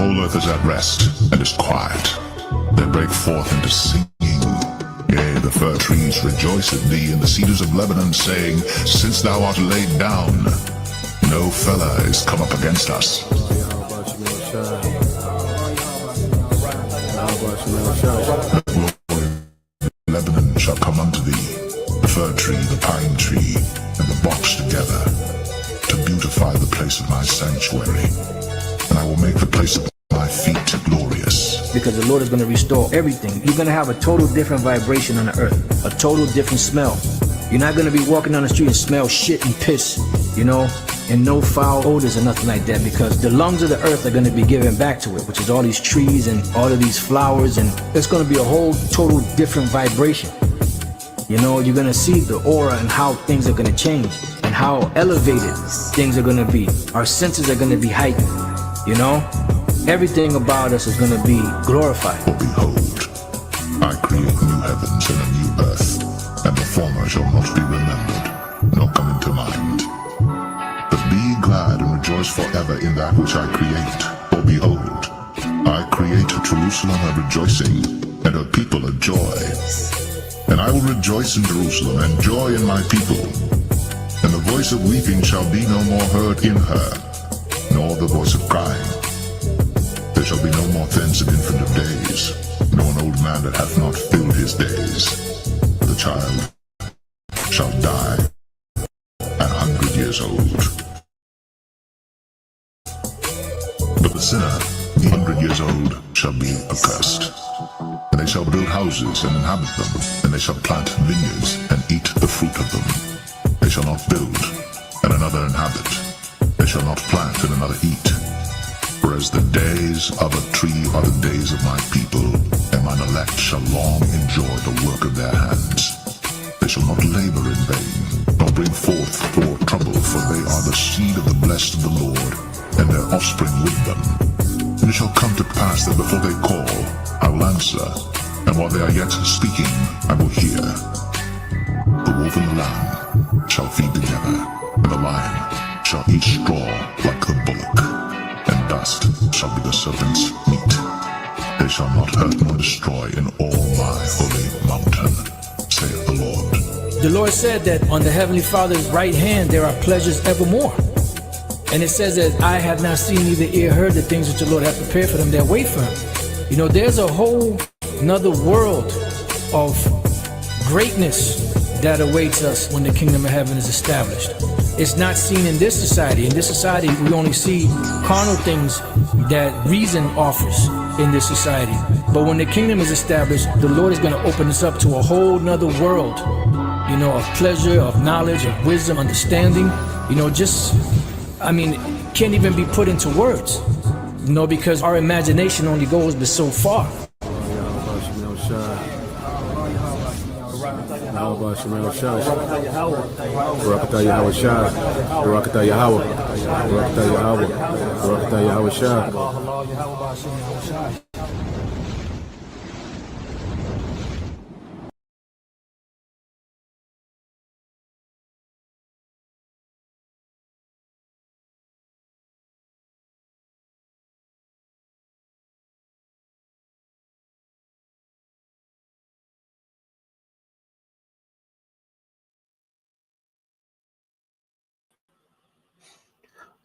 whole earth is at rest and is quiet. They break forth into singing. Yea, the fir trees rejoice in thee, and the cedars of Lebanon, saying, Since thou art laid down, no fellow is come up against us. The glory of Lebanon shall come unto thee, the fir tree, the pine tree, and the box together, to beautify the place of my sanctuary. And I will make the place of my feet glorious. Because the Lord is going to restore everything. You're going to have a total different vibration on the earth, a total different smell. You're not going to be walking down the street and smell shit and piss, you know, and no foul odors or nothing like that, because the lungs of the earth are going to be given back to it, which is all these trees and all of these flowers, and it's going to be a whole total different vibration. You know, you're going to see the aura and how things are going to change and how elevated things are going to be. Our senses are going to be heightened, you know. Everything about us is going to be glorified. For behold, I create new heavens and a new earth, and the former shall not be remembered, nor come into mind. But be glad and rejoice forever in that which I create. For behold, I create Jerusalem a rejoicing, and her people a joy. And I will rejoice in Jerusalem, and joy in my people. And the voice of weeping shall be no more heard in her, nor the voice of crying. There shall be no more thence an infant of days, nor an old man that hath not filled his days. The child shall die 100 years old. But the sinner, 100 years old, shall be accursed. And they shall build houses and inhabit them, and they shall plant vineyards and eat the fruit of them. They shall not build, and another inhabit. They shall not plant, and another eat. Whereas the days of a tree are the days of my people, and mine elect shall long enjoy the work of their hands. They shall not labor in vain, nor bring forth for trouble, for they are the seed of the blessed of the Lord, and their offspring with them. And it shall come to pass that before they call, I will answer, and while they are yet speaking, I will hear. The wolf and the lamb shall feed together, and the lion shall eat straw like the bullock. And dust shall be the serpent's meat. They shall not hurt nor destroy in all my holy mountain, saith the Lord. The Lord said that on the Heavenly Father's right hand there are pleasures evermore. And it says that I have not seen, neither ear heard the things which the Lord hath prepared for them that wait for him. You know, there's a whole another world of greatness that awaits us when the kingdom of heaven is established. It's not seen in this society. In this society, we only see carnal things that reason offers in this society. But when the kingdom is established, the Lord is going to open us up to a whole nother world, you know, of pleasure, of knowledge, of wisdom, understanding, you know, just, I mean, can't even be put into words, you know, because our imagination only goes but so far.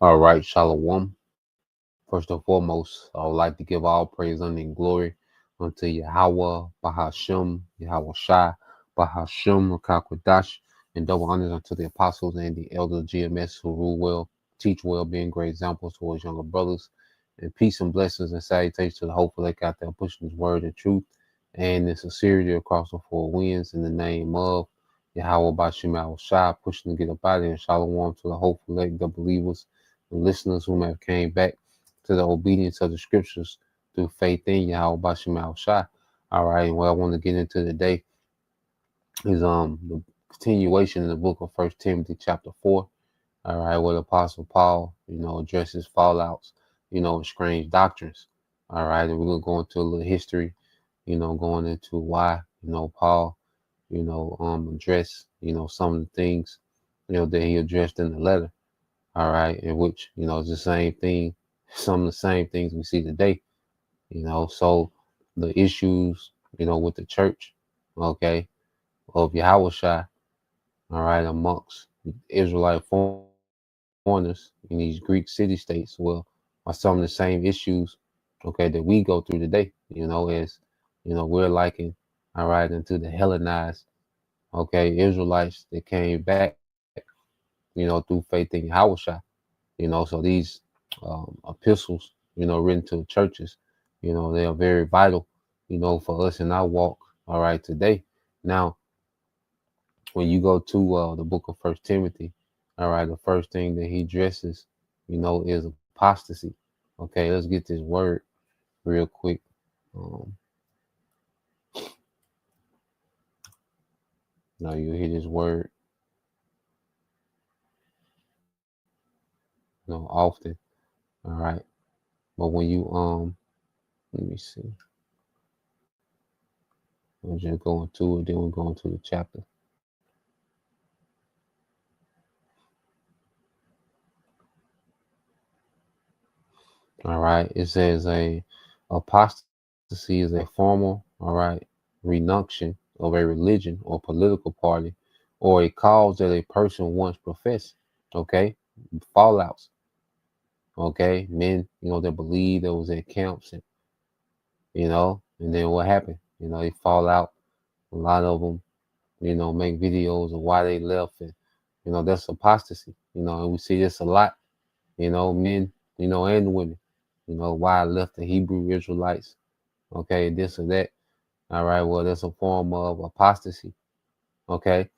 All right, Shalom. First and foremost, I would like to give all praise, honor, and glory unto Yahweh, Bahashem, Yahweh Shai, Bahashem, Rakakwadash, and double honors unto the apostles and the elders GMS who rule well, teach well, being great examples towards younger brothers. And peace and blessings and salutations to the hopeful that out there pushing his word and truth and in sincerity across the four winds in the name of Yahweh Bahashem, Yahweh Shai, pushing to get up out of here. Shalom to the hopeful elect, the believers, and listeners who may have came back to the obedience of the scriptures through faith in Yahweh Bashem Al Shai. All right, and what I want to get into today is the continuation in the book of 1 Timothy chapter 4. All right, where the Apostle Paul, you know, addresses fallouts, you know, strange doctrines. All right, and we're gonna go into a little history, you know, going into why, you know, Paul, you know, addressed, you know, some of the things, you know, that he addressed in the letter. All right, in which, you know, it's the same thing some of the same things we see today, you know. So the issues, you know, with the church, okay, of Yahushua, all right, amongst Israelite foreigners in these Greek city-states, well, are some of the same issues, okay, that we go through today, you know, as, you know, we're liking, all right, into the Hellenized, okay, Israelites that came back, you know, through faith in Yahushua, you know. So these epistles, you know, written to the churches, you know, they are very vital, you know, for us in our walk, all right, today. Now, when you go to the book of First Timothy, all right, the first thing that he addresses, you know, is apostasy. Okay, let's get this word real quick. Um, Now you hear this word, you know, often. All right, but when you let me see. I'm just going to it, then we're going to the chapter. All right, it says a apostasy is a formal, all right, renunciation of a religion or political party, or a cause that a person once professed. Okay, fallouts. Okay, men, you know, that believe there was at camps, and you know, and then what happened? You know, they fall out. A lot of them, you know, make videos of why they left, and you know, that's apostasy. You know, and we see this a lot. You know, men, you know, and women. You know, why I left the Hebrew Israelites. Okay, this or that. All right, well, that's a form of apostasy. Okay,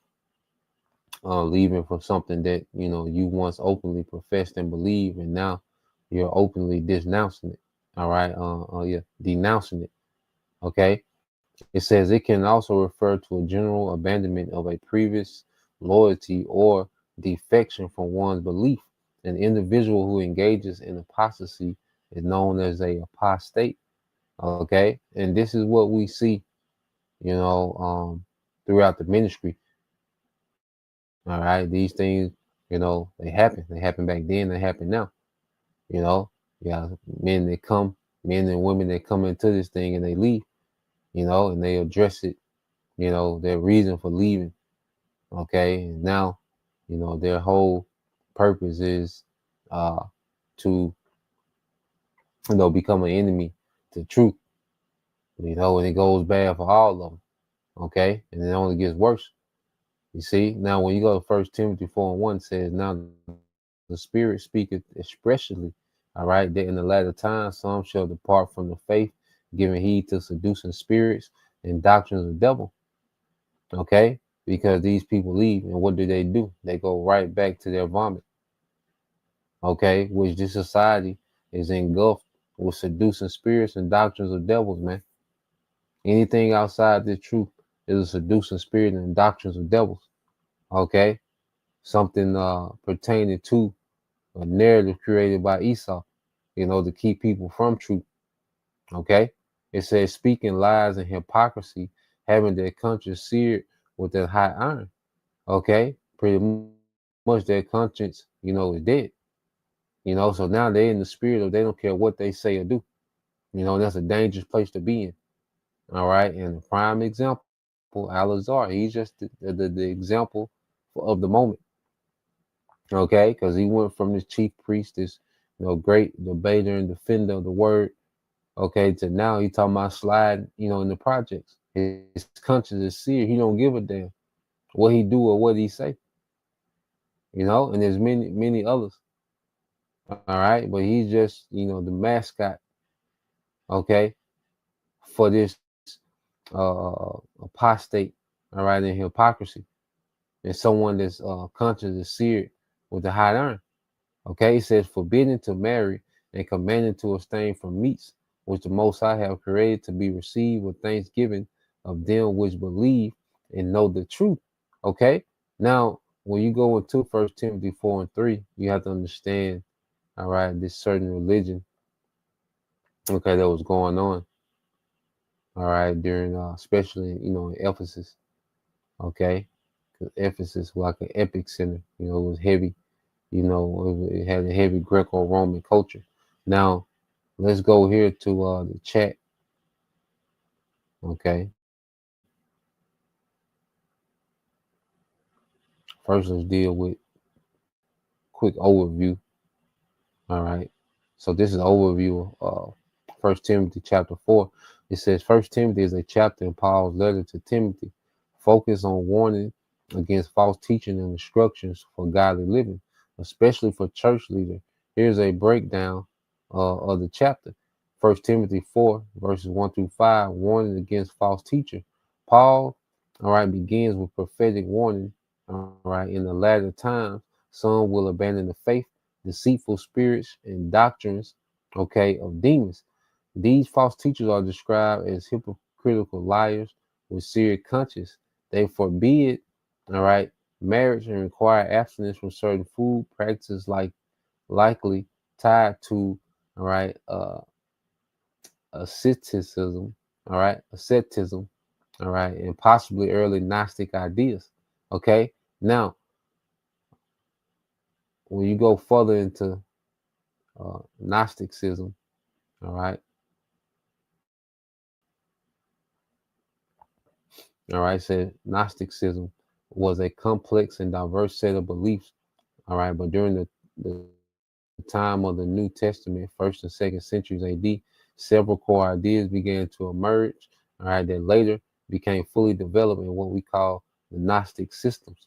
leaving from something that you know you once openly professed and believed, and now you're openly denouncing it. All right, yeah, denouncing it. Okay, it says it can also refer to a general abandonment of a previous loyalty or defection from one's belief. An individual who engages in apostasy is known as a apostate. Okay, and this is what we see, you know, throughout the ministry. All right, these things, you know, they happen. They happen back then. They happen now. You know, yeah, men that come, men and women that come into this thing and they leave. You know, and they address it. You know, their reason for leaving. Okay, and now, you know, their whole purpose is to, you know, become an enemy to truth. You know, and it goes bad for all of them. Okay, and it only gets worse. You see, now when you go to First Timothy 4:1 says, now the Spirit speaketh expressly, all right, that in the latter times some shall depart from the faith, giving heed to seducing spirits and doctrines of devil. Okay, because these people leave, and what do? They go right back to their vomit. Okay, which this society is engulfed with seducing spirits and doctrines of devils, man. Anything outside the truth is a seducing spirit and doctrines of devils. Okay, something pertaining to a narrative created by Esau, you know, to keep people from truth. Okay, it says speaking lies and hypocrisy, having their conscience seared with that hot iron. Okay, pretty much their conscience, you know, is dead. You know, so now they're in the spirit of they don't care what they say or do. You know, that's a dangerous place to be in. All right, and the prime example, Al-Azhar, he's just the example of the moment. Okay, because he went from this chief priest, this you know great debater and defender of the word, okay, to now he talking about sliding, you know, in the projects. His conscience is seared. He don't give a damn what he do or what he say, you know. And there's many others. All right, but he's just you know the mascot, okay, for this apostate, all right, in hypocrisy, and someone that's conscience is seared with the hot iron. Okay, it says forbidden to marry and commanded to abstain from meats, which the Most High have created to be received with thanksgiving of them which believe and know the truth. Okay, now when you go into First Timothy 4:3, you have to understand, all right, this certain religion, okay, that was going on, all right, during especially you know in Ephesus, okay, because Ephesus was like an epic center, you know, it was heavy, you know, it had a heavy Greco-Roman culture. Now, let's go here to the chat. Okay. First, let's deal with quick overview. All right. So this is an overview of First Timothy chapter 4. It says First Timothy is a chapter in Paul's letter to Timothy, focused on warning against false teaching and instructions for godly living, especially for church leaders. Here's a breakdown of the chapter. First Timothy 4, verses 1 through 5, warning against false teacher. Paul, all right, begins with prophetic warning. All right, in the latter times, some will abandon the faith, deceitful spirits and doctrines, okay, of demons. These false teachers are described as hypocritical liars with serious conscience. They forbid, all right, marriage and require abstinence from certain food practices likely tied to, all right, asceticism, asceticism, all right, and possibly early Gnostic ideas. Okay, now when you go further into Gnosticism, all right. All right. Said Gnosticism was a complex and diverse set of beliefs. All right. But during the time of the New Testament, first and second centuries AD, several core ideas began to emerge. All right. That later became fully developed in what we call the Gnostic systems.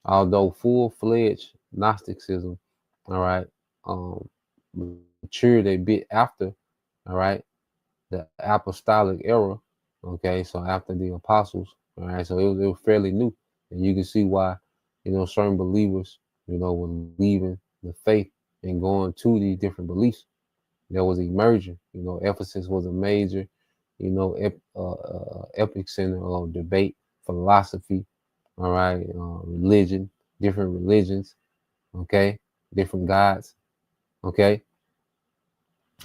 Although full-fledged Gnosticism, all right, um, matured a bit after, all right, the apostolic era. Okay, so after the apostles, all right, so it was fairly new, and you can see why, certain believers, were leaving the faith and going to these different beliefs that was emerging. Ephesus was a major, epic center of debate, philosophy, all right, religion, different religions, okay, different gods, okay.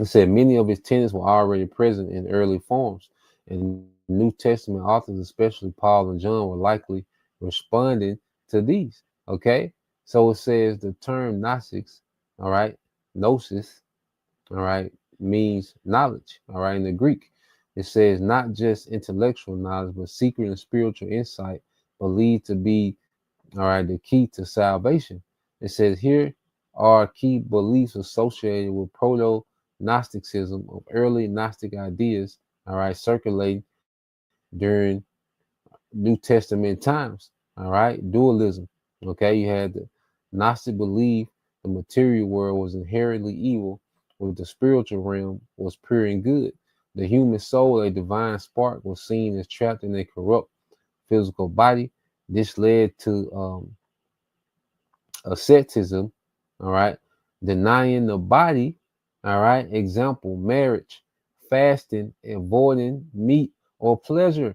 It said many of his tenets were already present in early forms, and New Testament authors, especially Paul and John, were likely responding to these. Okay, so it says the term Gnostics, all right, gnosis, all right, means knowledge. All right, in the Greek, it says not just intellectual knowledge, but secret and spiritual insight, believed to be, all right, the key to salvation. It says here are key beliefs associated with proto Gnosticism of early Gnostic ideas, all right, circulating during New Testament times. All right, dualism. Okay, you had the Gnostic belief the material world was inherently evil, with the spiritual realm was pure and good. The human soul, a divine spark, was seen as trapped in a corrupt physical body. This led to asceticism, all right, denying the body, all right, example, marriage, fasting, avoiding meat or pleasure.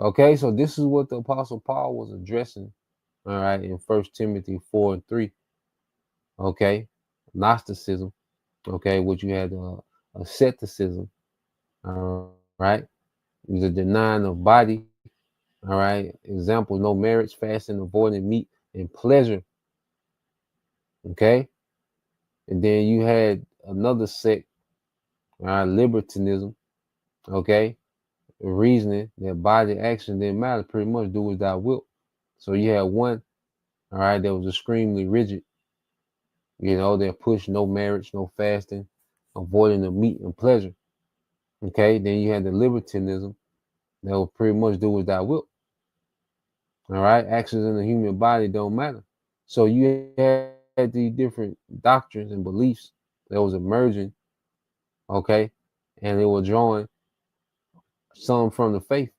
Okay, so this is what the Apostle Paul was addressing, all right, in First Timothy 4 and 3. Okay, Gnosticism, okay, which you had asceticism, all right, the denying of body, all right, example, no marriage, fasting, avoiding meat and pleasure. Okay, and then you had another sect, libertinism, okay, reasoning that body action didn't matter, pretty much do as thou wilt. So you had one, all right, that was extremely rigid, that pushed no marriage, no fasting, avoiding the meat and pleasure. Okay, then you had the libertinism that will pretty much do as thou wilt. All right, actions in the human body don't matter. So you had these different doctrines and beliefs that was emerging, okay, and they were drawing some from the faith,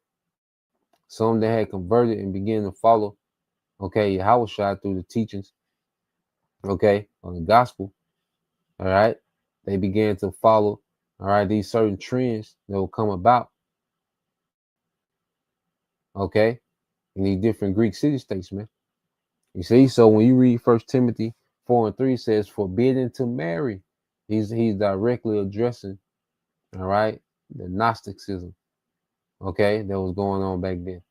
some that had converted and began to follow, okay, Yahushua through the teachings, okay, on the gospel, all right. They began to follow, all right, these certain trends that will come about, okay, in these different Greek city states, man. You see, so when you read First Timothy 4 and 3, it says forbidden to marry. He's directly addressing, all right, the Gnosticism, okay, that was going on back then.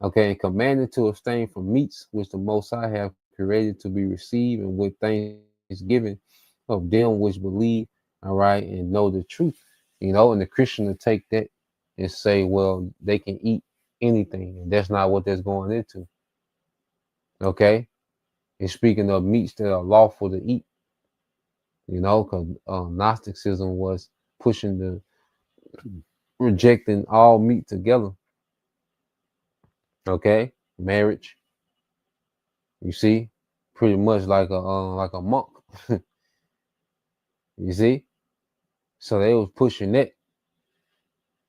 Okay, and commanded to abstain from meats which the Most High have created to be received, and with thanksgiving of them which believe all right, and know the truth, and the Christian will take that and say, well, they can eat anything, and that's not what that's going into. Okay, and speaking of meats that are lawful to eat, because Gnosticism was pushing the rejecting all meat together. Okay, marriage, you see, pretty much like a monk. You see, so they was pushing that,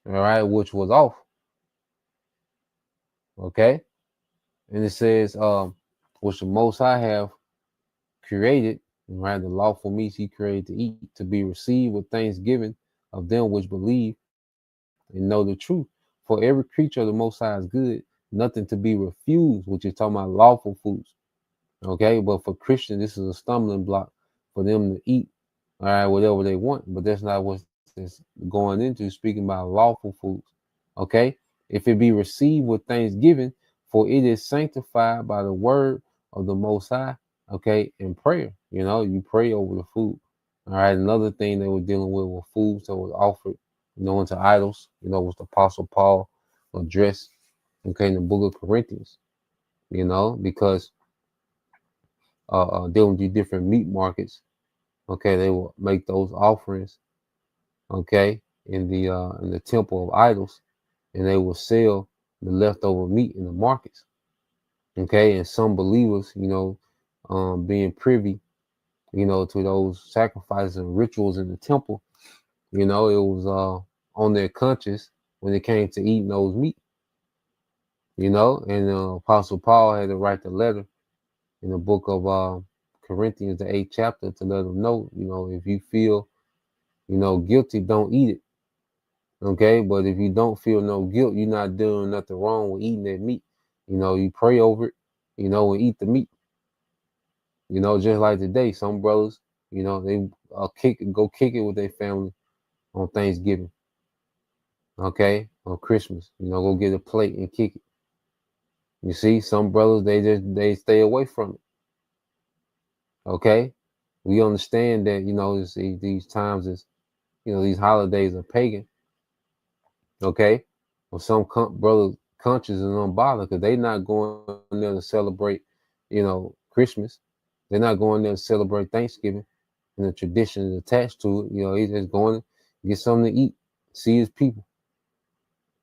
all right, which was off. Okay, and it says, which the Most High have created, right, the lawful meats He created to eat, to be received with thanksgiving of them which believe and know the truth. For every creature of the Most High is good, nothing to be refused, which is talking about lawful foods. Okay, but for Christians, this is a stumbling block for them to eat, all right, whatever they want. But that's not what it's going into, speaking about lawful foods. Okay, if it be received with thanksgiving, for it is sanctified by the word of the Most High. Okay, in prayer, you pray over the food. All right, another thing they were dealing with were foods that was offered, unto idols. Was the Apostle Paul addressed, okay, in the book of Corinthians. Because dealing with these different meat markets. Okay, they will make those offerings. Okay, in the temple of idols, and they will sell the leftover meat in the markets. Okay, and some believers, being privy, to those sacrifices and rituals in the temple, it was on their conscience when it came to eating those meat. And Apostle Paul had to write the letter in the book of Corinthians, the 8th chapter, to let them know, if you feel, guilty, don't eat it. Okay, but if you don't feel no guilt, you're not doing nothing wrong with eating that meat. You pray over it, and eat the meat. Just like today, some brothers, they go kick it with their family on Thanksgiving. Okay, on Christmas, go get a plate and kick it. You see, some brothers, they stay away from it. Okay, we understand that these times is these holidays are pagan. Okay, well, some brothers conscious and unbothered because they not going there to celebrate Christmas. They're not going there to celebrate Thanksgiving and the traditions attached to it. He's just going to get something to eat, see his people.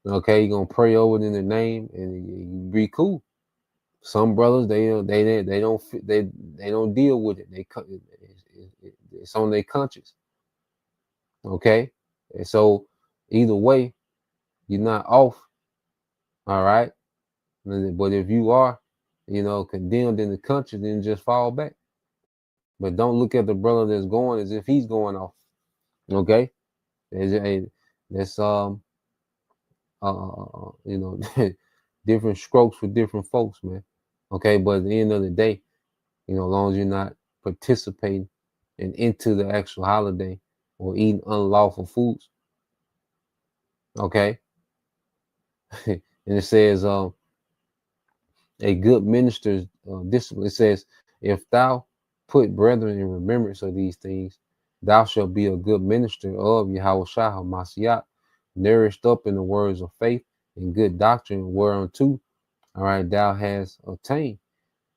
Okay, you're gonna pray over it in the name and you be cool. Some brothers they don't deal with it. It's on their conscience. Okay, and so either way, you're not off. All right, but if you are, condemned in the country, then just fall back. But don't look at the brother that's going as if he's going off. Okay, that's different strokes for different folks, man. Okay, but at the end of the day, as long as you're not participating and into the actual holiday or eating unlawful foods. Okay. And it says a good minister's discipline. It says, if thou put brethren in remembrance of these things, thou shalt be a good minister of Yahweh Shah Mashiach, nourished up in the words of faith and good doctrine, whereunto, all right, thou hast obtained.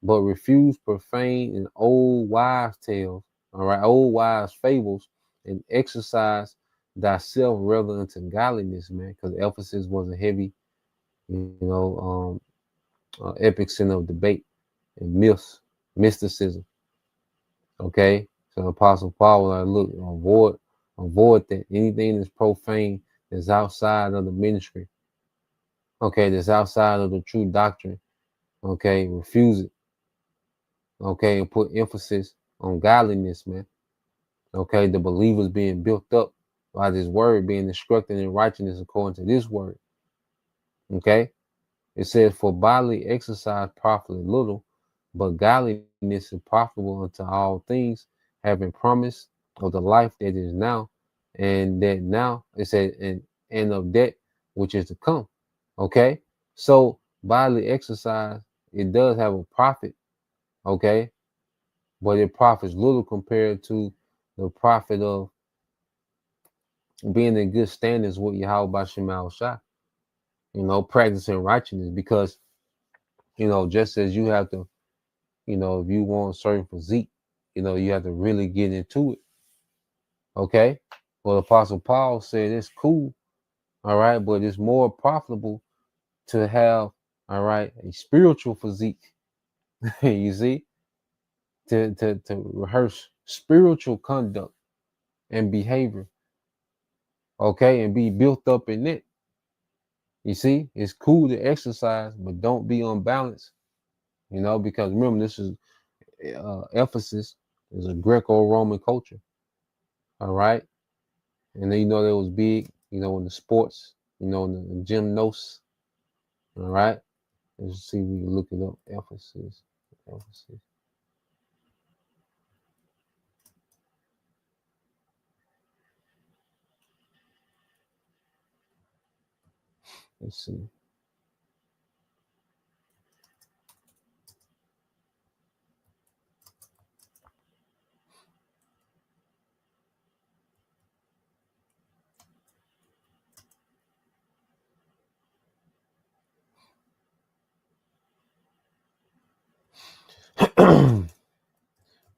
But refuse profane and old wives' tales, all right, old wives' fables, and exercise thyself rather unto godliness, man, because Ephesus was a heavy, epic sin of debate and mysticism. Okay, so Apostle Paul was like, look, avoid that. Anything that's profane, that's outside of the ministry. Okay, that's outside of the true doctrine. Okay, refuse it. Okay, and put emphasis on godliness, man. Okay, the believers being built up by this word, being instructed in righteousness according to this word. Okay, it says, for bodily exercise profiteth little, but godliness is profitable unto all things, having promise of the life that is now, and that now it said, and of that which is to come. Okay, so bodily exercise, it does have a profit. Okay, but it profits little compared to the profit of being in good standings with Yahweh Bashem Al Shah, practicing righteousness, because, just as you have to, if you want a certain physique, you have to really get into it. Okay. Well, Apostle Paul said it's cool, all right, but it's more profitable to have, all right, a spiritual physique. You see, to rehearse spiritual conduct and behavior, okay, and be built up in it. You see, it's cool to exercise, but don't be unbalanced, because remember, this is Ephesus is a Greco-Roman culture, all right, and then they was big, in the sports, in the gymnos, all right. Let's see if we can look it up. Ephesus. Let's see.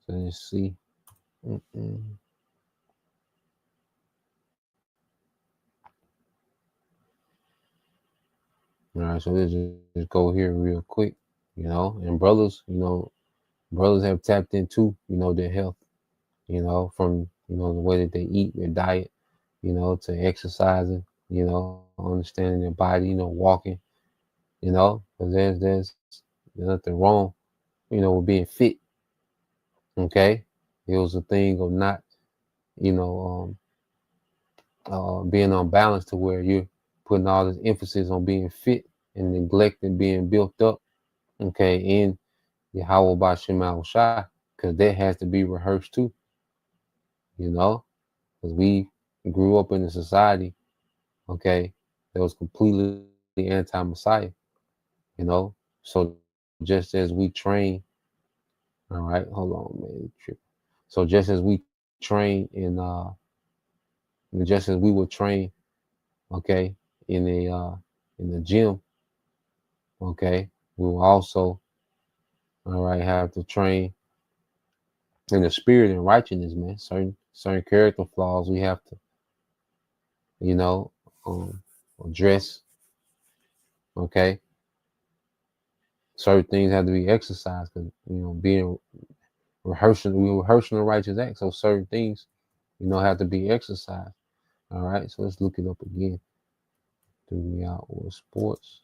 So let's see. Mm-mm. All right, so let's just go here real quick, and brothers, brothers have tapped into, their health, from, the way that they eat, their diet, to exercising, understanding their body, walking, because there's nothing wrong, with being fit. Okay. It was a thing of not, you know, being unbalanced to where you're putting all this emphasis on being fit and neglecting being built up, okay, in Yahweh Bashem Al Shai, because that has to be rehearsed too, because we grew up in a society, okay, that was completely anti-Messiah, so just as we train, all right, hold on, man, so just as we train just as we would train, okay, in the gym, okay, we will also, all right, have to train in the spirit and righteousness, man. Certain character flaws we have to, you know, address. Okay, certain things have to be exercised because being we're rehearsing the righteous act. So certain things, have to be exercised. All right, so let's look it up again. Threw me out with sports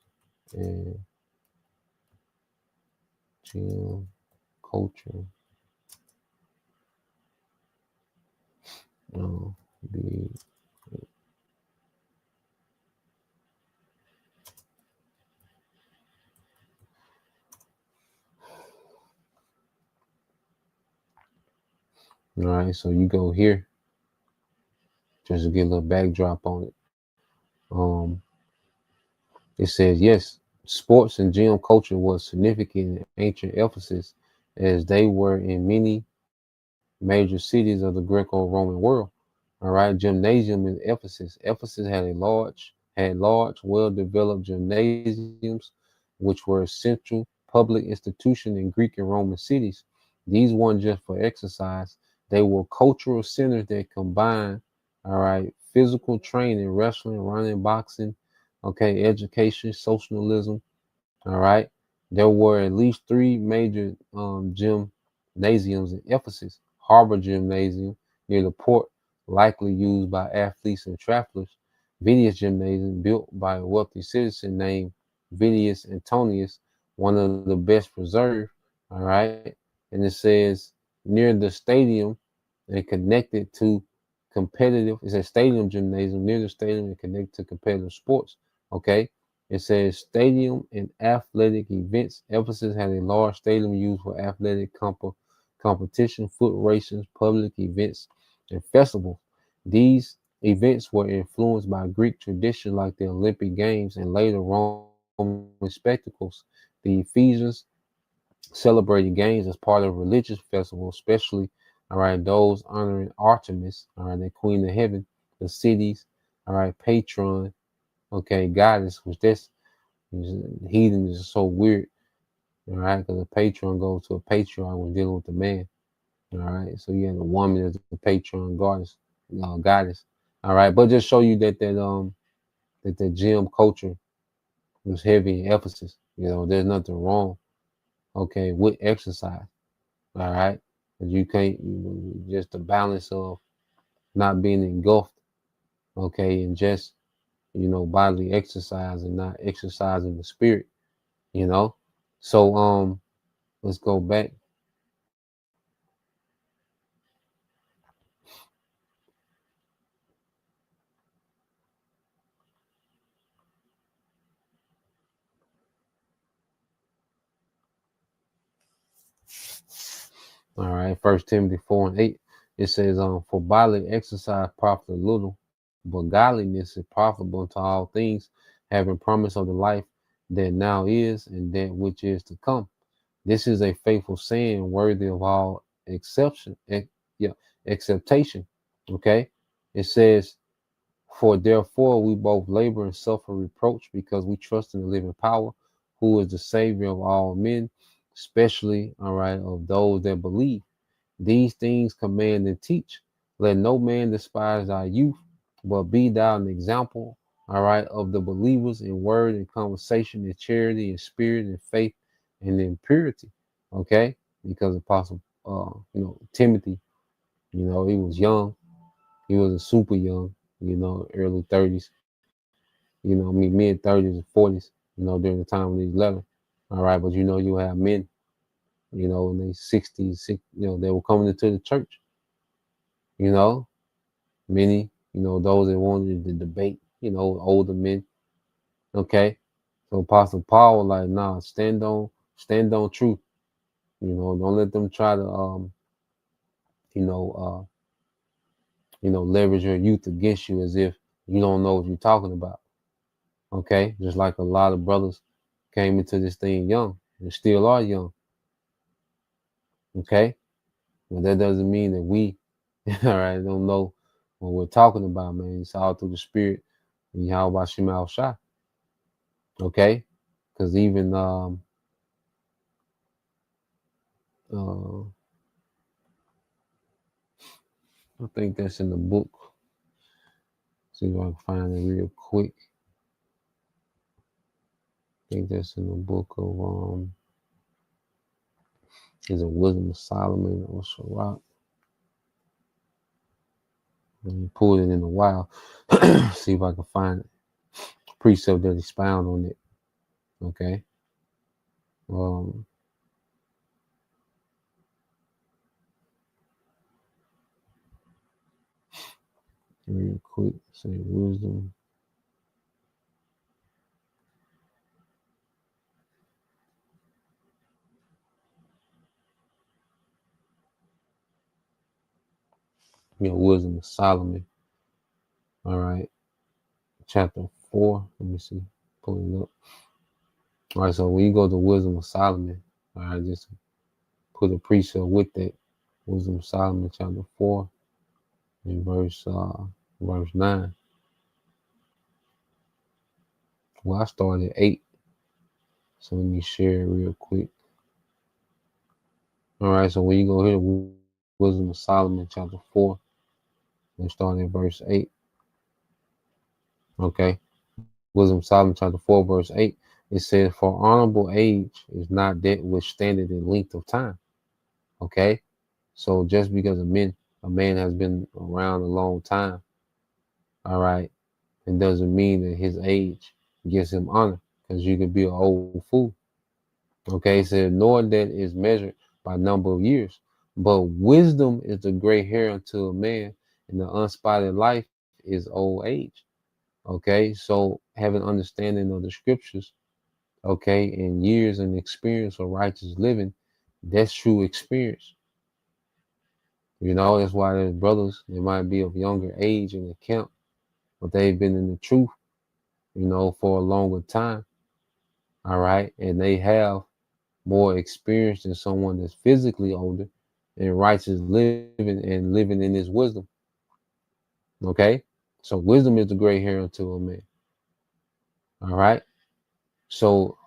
and gym culture. Be all right, so you go here just to get a little backdrop on it. It says, yes, sports and gym culture was significant in ancient Ephesus as they were in many major cities of the Greco-Roman world. All right, gymnasium in Ephesus. Ephesus had large, well-developed gymnasiums, which were essential public institution in Greek and Roman cities. These weren't just for exercise; they were cultural centers that combined, all right, physical training, wrestling, running, boxing, okay, education, socialism. All right, there were at least three major gymnasiums in Ephesus: Harbor Gymnasium near the port, likely used by athletes and travelers; Vedius Gymnasium, built by a wealthy citizen named Vedius Antonius, one of the best preserved. All right, and it says near the stadium and connected to competitive. It's a stadium gymnasium near the stadium and connected to competitive sports. Okay. It says stadium and athletic events. Ephesus had a large stadium used for athletic competition, foot races, public events, and festivals. These events were influenced by Greek tradition like the Olympic Games and later Roman spectacles. The Ephesians celebrated games as part of religious festivals, especially, all right, those honoring Artemis, all right, the queen of heaven, the cities, all right, patron, okay, goddess, which this heathen is so weird, all right, because a patron goes to a patriarch when dealing with the man, all right. So you have a woman as the patron goddess, goddess, all right. But just show you that the gym culture was heavy in Ephesus. You know, there's nothing wrong, okay, with exercise, all right. But you can't just the balance of not being engulfed, okay, and just bodily exercise and not exercising the spirit, you know. So let's go back. All right, First Timothy 4:8. It says, for bodily exercise profit little, but godliness is profitable to all things, having promise of the life that now is and that which is to come. This is a faithful saying, worthy of all yeah, acceptation. Okay, it says, for therefore we both labor and suffer reproach because we trust in the living power, who is the Savior of all men, especially, all right, of those that believe. These things command and teach. Let no man despise thy youth, but be thou an example, all right, of the believers in word and conversation, in charity, in spirit, in faith, and in purity. Okay, because Apostle, Timothy, he was young. He wasn't super young, early 30s, mid 30s and 40s, during the time of these letters. All right, but you have men, in their 60s, they were coming into the church, you know, many, those that wanted to debate, older men. Okay. So Apostle Paul was like, nah, stand on truth. Don't let them try to you know, leverage your youth against you as if you don't know what you're talking about. Okay. Just like a lot of brothers came into this thing young and still are young. Okay. But that doesn't mean that we, all right, don't know what we're talking about, man. It's all through the spirit. And Yahweh Shema Shah. Okay. Because even uh I think that's in the book. See if I can find it real quick. I think that's in the book of is it Wisdom of Solomon or Sirach? Let me pull it in a while. See if I can find it. Precept that expound on it. Okay. Real quick. Say wisdom. Wisdom of Solomon. All right. Chapter 4. Let me see. Pull it up. All right. So when you go to Wisdom of Solomon, all right, just put a precept with that. Wisdom of Solomon, chapter 4, and verse 9. Well, I started at 8. So let me share it real quick. All right. So when you go here to Wisdom of Solomon, chapter 4, and start at verse 8. Okay. Wisdom of Solomon, chapter 4, verse 8. It says, for honorable age is not that which standeth in length of time. Okay. So just because a man has been around a long time, all right, it doesn't mean that his age gives him honor, because you could be an old fool. Okay, it said, nor that is measured by number of years, but wisdom is the gray hair unto a man, and the unspotted life is old age. Okay, so having understanding of the scriptures, okay, and years and experience of righteous living, that's true experience. That's why there's brothers, they might be of younger age in the camp, but they've been in the truth, for a longer time. All right. And they have more experience than someone that's physically older and righteous living and living in his wisdom. Okay. So wisdom is the gray hair unto a man. All right. So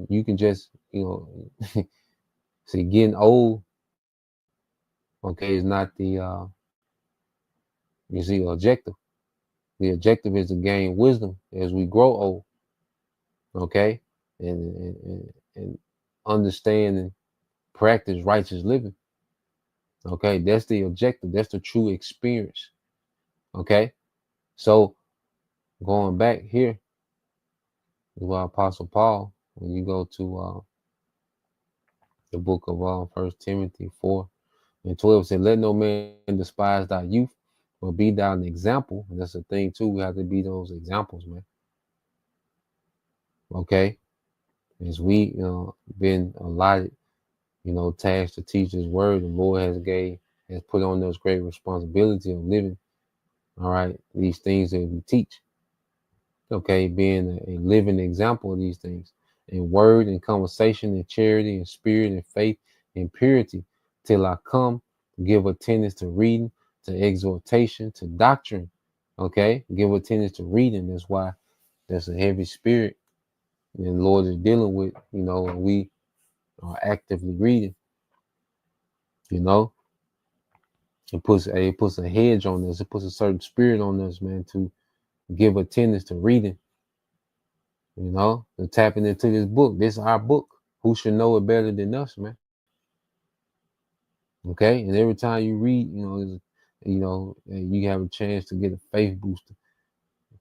you can just, see, getting old, okay, is not the you see objective. The objective is to gain wisdom as we grow old, okay, and understand and practice righteous living. Okay, that's the objective. That's the true experience. Okay, so going back here is why Apostle Paul, when you go to the book of 1 Timothy 4:12, said, "Let no man despise thy youth, but be thou an example." And that's the thing too. We have to be those examples, man. Okay, as we been allotted, tasked to teach His word, the Lord has put on us great responsibility of living. All right, these things that we teach. Okay, being a living example of these things in word and conversation and charity and spirit and faith and purity, till I come, give attendance to reading, to exhortation, to doctrine. Okay, give attendance to reading. That's why there's a heavy spirit and the Lord is dealing with, and we are actively reading, it puts a hedge on us, it puts a certain spirit on us, man, to give attendance to reading. They're tapping into this book. This is our book. Who should know it better than us, man? Okay, and every time you read, you have a chance to get a faith booster,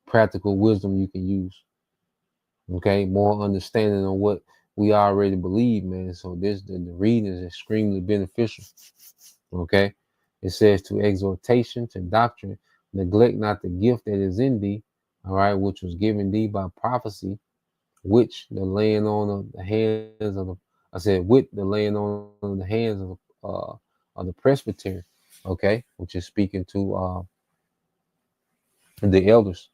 practical wisdom you can use. Okay, more understanding on what we already believe, man. So the reading is extremely beneficial. Okay, it says to exhortation, to doctrine, neglect not the gift that is in thee, all right, which was given thee by prophecy, which the laying on of the hands of the, I said, with the laying on of the hands of the presbytery, okay, which is speaking to the elders,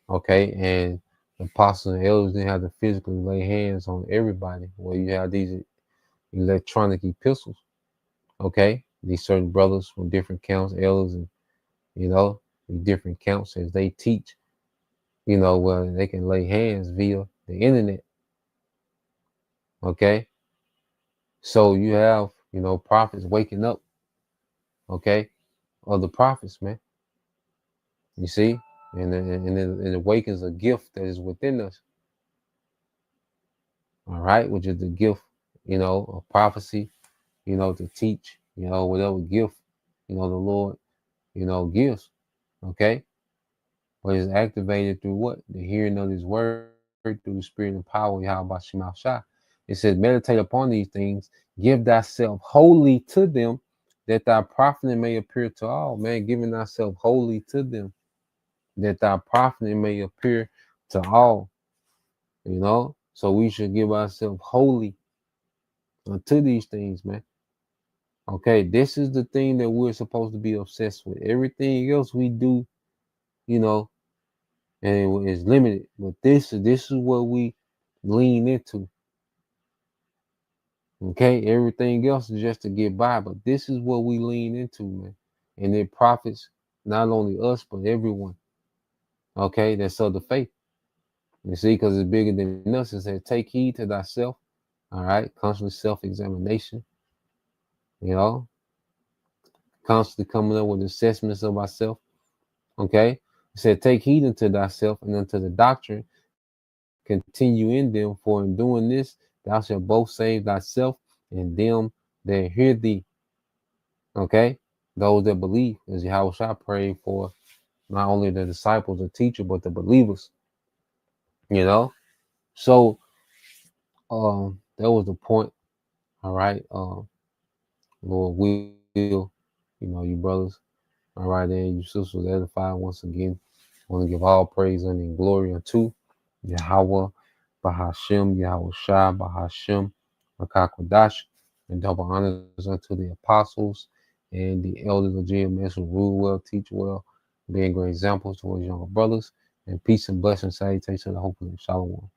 okay, and the apostles and elders didn't have to physically lay hands on everybody. Well, you have these electronic epistles, okay, these certain brothers from different counts, elders, and different counts as they teach, where they can lay hands via the internet, okay. So you have, prophets waking up, okay, other prophets, man. You see, and it awakens a gift that is within us, all right, which is the gift, of prophecy, to teach, whatever gift, the Lord, gives, okay. But it's activated through what? The hearing of His word, through the spirit and power, Yahweh Shema Shah. It says, meditate upon these things, give thyself wholly to them, that thy profiting may appear to all. Man, giving thyself wholly to them, that thy profiting may appear to all. So we should give ourselves wholly unto these things, man. Okay, this is the thing that we're supposed to be obsessed with. Everything else we do, and it's limited. But this is what we lean into. Okay, everything else is just to get by, but this is what we lean into, man. And it profits not only us, but everyone. Okay, that's of the faith. You see, because it's bigger than us. It says, take heed to thyself. All right, constantly self-examination. Constantly coming up with assessments of ourselves. Okay, it said, take heed unto thyself and unto the doctrine. Continue in them, for in doing this, thou shalt both save thyself and them that hear thee. Okay, those that believe, as Yahweh shall pray for not only the disciples or teacher, but the believers. So that was the point. All right, Lord will, you brothers, all right, and you sisters edified once again. I want to give all praise and glory unto Yahweh, Bahashem, Yahweh Shai, Bahashem, Makakwadash, and double honors unto the apostles and the elders of GMS who rule well, teach well, being great examples towards younger brothers, and peace and blessings, salutation, and hopefully, shalom.